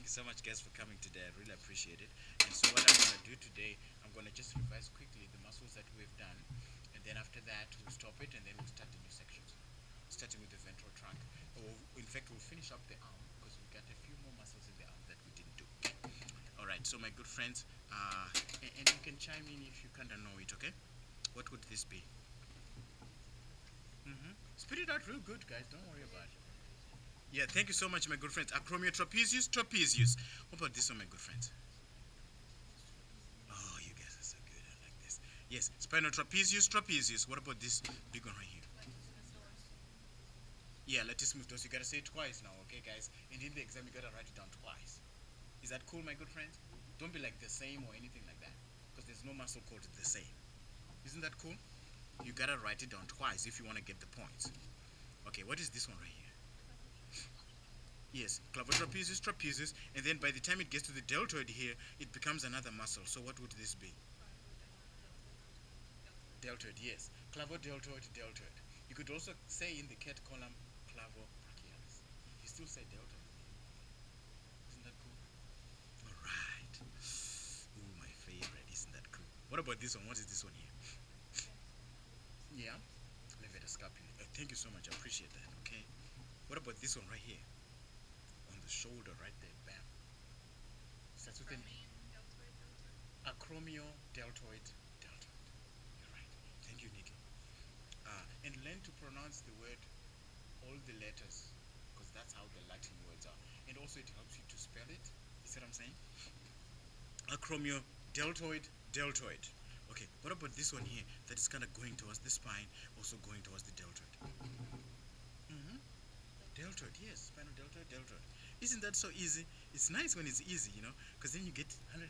Thank you so much, guys, for coming today. I really appreciate it. And so, what I'm going to do today, I'm going to just revise quickly the muscles that we've done, and then after that, we'll stop it, and then we'll start the new sections, starting with the ventral trunk. In fact, we'll finish up the arm because we've got a few more muscles in the arm that we didn't do. All right, so my good friends, and you can chime in if you kind of know it. Okay, what would this be? Spit it out real good, guys. Don't worry about it. Yeah, thank you so much, my good friends. Trapezius, trapezius. What about this one, my good friends? Oh, you guys are so good. I like this. Yes, spinal trapezius, trapezius. What about this big one right here? Yeah, latissimus dorsi. You gotta say it twice now, okay, guys? And in the exam, you gotta write it down twice. Is that cool, my good friends? Don't be like the same or anything like that, because there's no muscle called the same. Isn't that cool? You gotta write it down twice if you want to get the points. Okay, what is this one right here? Yes, clavotrapezius, trapezius, and then by the time it gets to the deltoid here, it becomes another muscle. So what would this be? Deltoid, yes. Clavodeltoid, deltoid. You could also say in the cat column, clavobrachialis. You still say deltoid. Isn't that cool? All right. Ooh, my favorite. Isn't that cool? What about this one? What is this one here? Yeah. Levetoscapula. Thank you so much. I appreciate that. Okay. What about this one right here? On the shoulder, right there. Bam. Starts with an acromio deltoid deltoid. You're right. Thank you, Nikki. And learn to pronounce the word, all the letters, because that's how the Latin words are. And also it helps you to spell it. You see what I'm saying? Acromio deltoid deltoid. Okay, what about this one here that is kind of going towards the spine, also going towards the deltoid? Deltoid, yes, spinal deltoid, deltoid. Isn't that so easy? It's nice when it's easy, because then you get 100%.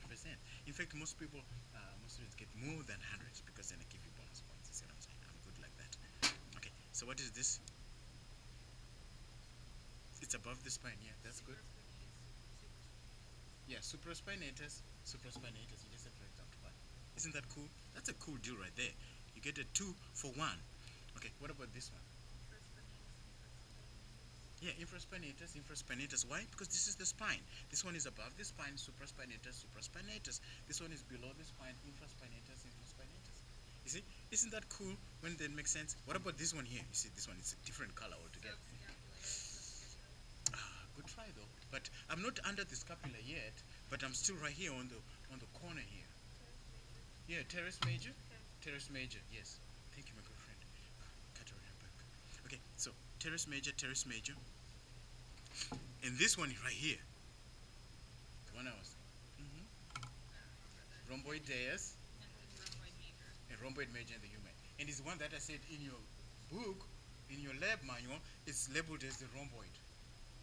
In fact, most people, most students get more than 100 because then I give you bonus points. You see what I'm saying? I'm good like that. Okay, so what is this? It's above the spine, yeah, that's good. Yeah, supraspinatus, supraspinatus, you just separate out one. Isn't that cool? That's a cool deal right there. You get a 2 for 1. Okay, what about this one? Yeah, infraspinatus, infraspinatus. Why? Because this is the spine. This one is above the spine, supraspinatus, supraspinatus. This one is below the spine, infraspinatus, infraspinatus. You see? Isn't that cool when that makes sense? What about this one here? You see, this one is a different color altogether. Good try though. But I'm not under the scapula yet, but I'm still right here on the corner here. Yeah, teres major. Teres major, yes. Thank you, my good friend. Katarina back. Okay, so teres major, teres major. And this one right here, the one I was, rhomboid deus, and rhomboid major in the human. And it's one that I said in your book, in your lab manual, it's labeled as the rhomboid.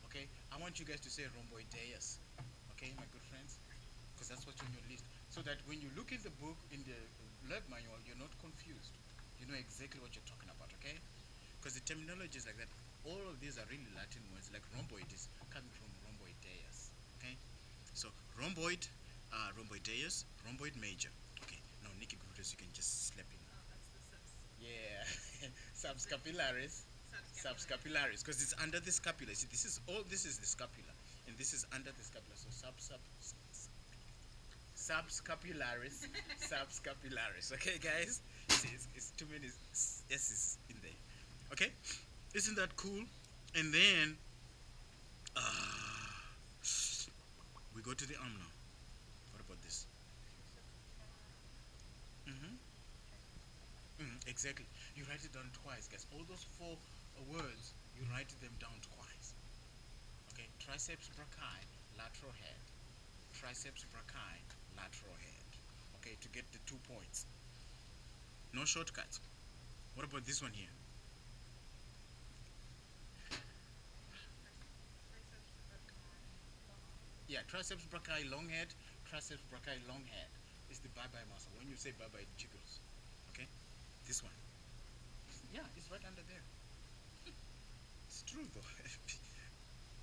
Okay, I want you guys to say rhomboid deus. Okay, my good friends, because that's what's on your list, so that when you look in the book, in the lab manual, you're not confused. You know exactly what you're talking about. Okay, because the terminology is like that. All of these are really Latin words, like rhomboid is coming from rhomboid deus. Okay, so rhomboid, rhomboid deus, rhomboid major. Okay, now Nikki Grutus, you can just slap in. Yeah, subscapularis, subscapularis, because it's under the scapula. See, this is all. This is the scapula, and this is under the scapula. So subscapularis, subscapularis. Okay, guys, it's too many s's in there. Okay, isn't that cool? And then we go to the arm now. What about this? Exactly. You write it down twice, guys. All those 4 words, you write them down twice. Okay, triceps brachii, lateral head. Triceps brachii, lateral head. Okay, to get the 2 points. No shortcuts. What about this one here? Yeah, triceps brachii, long head. Triceps brachii, long head. It's the bye-bye muscle. When you say bye-bye, it jiggles. Okay, this one. Yeah, it's right under there. It's true though.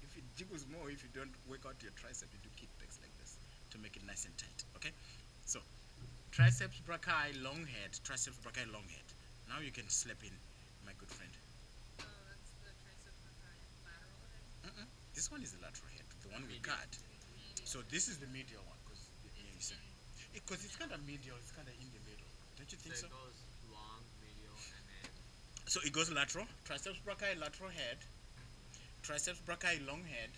If it jiggles more, if you don't work out your tricep, you do kickbacks like this to make it nice and tight. Okay, so triceps brachii, long head. Triceps brachii, long head. Now you can slap in, my good friend. This one is the lateral head, the one we cut. So this is the medial one, because it's kind of medial, it's kind of in the middle. Don't you think so? So it goes long, medial, and then So it goes lateral, triceps brachii lateral head, triceps brachii long head,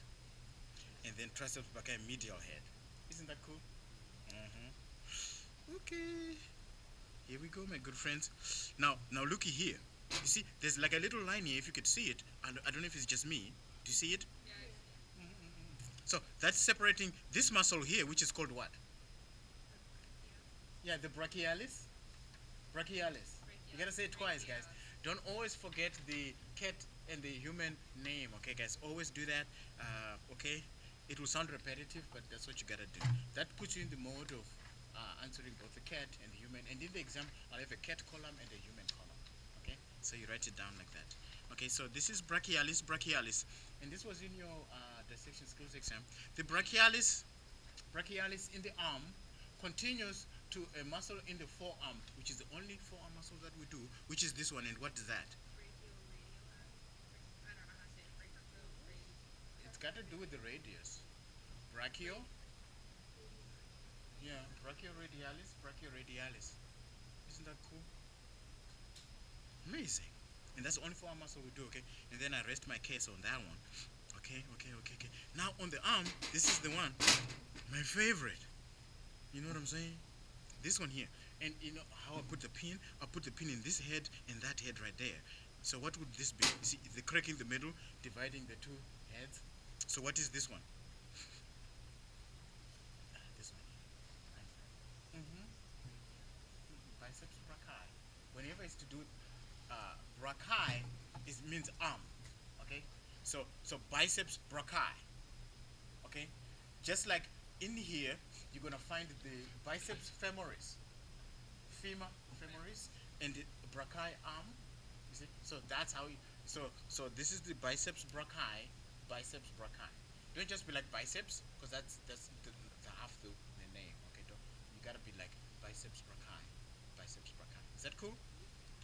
and then triceps brachii medial head. Isn't that cool? Okay. Here we go, my good friends. Now looky here. You see, there's like a little line here. If you could see it, I don't know if it's just me. Do you see it? So that's separating this muscle here, which is called what? Yeah, the brachialis. Brachialis. You gotta say it twice, guys. Don't always forget the cat and the human name, okay, guys? Always do that, okay? It will sound repetitive, but that's what you gotta do. That puts you in the mode of answering both the cat and the human. And in the exam, I'll have a cat column and a human column, okay? So you write it down like that. Okay, so this is brachialis, brachialis. And this was in your dissection skills exam. The brachialis in the arm continues to a muscle in the forearm, which is the only forearm muscle that we do, which is this one. And what is that? It's got to do with the radius. Brachio? Yeah, brachioradialis, brachioradialis. Isn't that cool? Amazing. And that's the only forearm muscle we do, okay? And then I rest my case on that one. Okay. Now on the arm, this is the one, my favorite. You know what I'm saying? This one here. And you know how I put the pin? I put the pin in this head and that head right there. So what would this be? See, the crack in the middle, dividing the two heads. So what is this one? This one. Biceps brachii. Whenever it's to do brachii, it means arm. Okay? So biceps brachii. Okay? Just like in here, you're gonna find the biceps femoris, femur femoris, and the brachii arm. You see? So that's how you. So this is the biceps brachii, biceps brachii. Don't just be like biceps, because that's the half the name. Okay, you gotta be like biceps brachii, biceps brachii. Is that cool?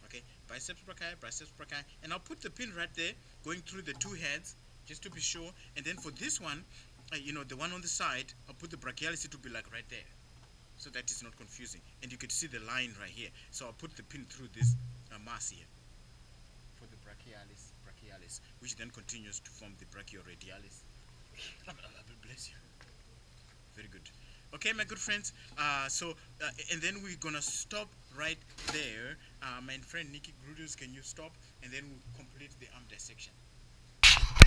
Okay, biceps brachii, and I'll put the pin right there, going through the two heads, just to be sure. And then for this one, you know, the one on the side, I'll put the brachialis to be like right there, so that it's not confusing. And you can see the line right here. So I'll put the pin through this mass here for the brachialis, which then continues to form the brachioradialis. Bless you. Very good. Okay, my good friends. And then we're gonna stop right there. My friend Nikki Grudus, can you stop? And then we'll complete the arm dissection.